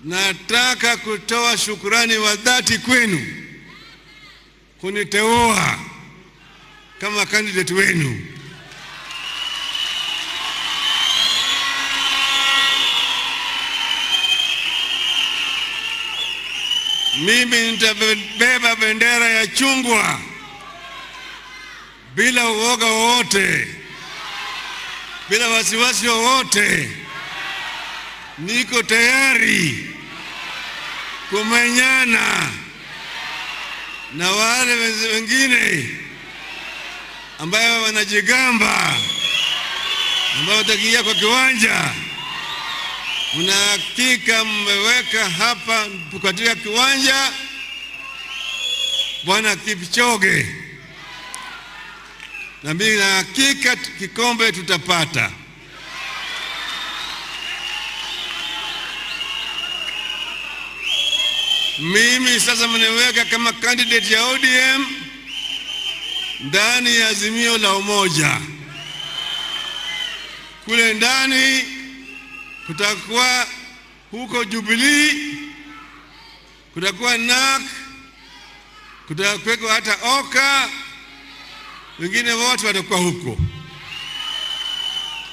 nataka kutoa shukrani wa dhati kwenu kuniteua kama candidate wenu. Mimi nitabeba bendera ya chungwa bila uoga wowote, bila wasiwasi wowote. Niko tayari kumenyana na wale wengine ambao wanajigamba, ambao watakiingia kwa kiwanja. Unahakika mmeweka hapa katika kiwanja Bwana Kipchoge, na mimi na hakika kikombe tutapata. Mimi sasa mnaweka kama candidate ya ODM ndani ya Azimio la Umoja. Kule ndani kutakuwa huko Jubilee, kutakuwa NAK, kutakuwa hata OKA, wengine wote watakuwa huko.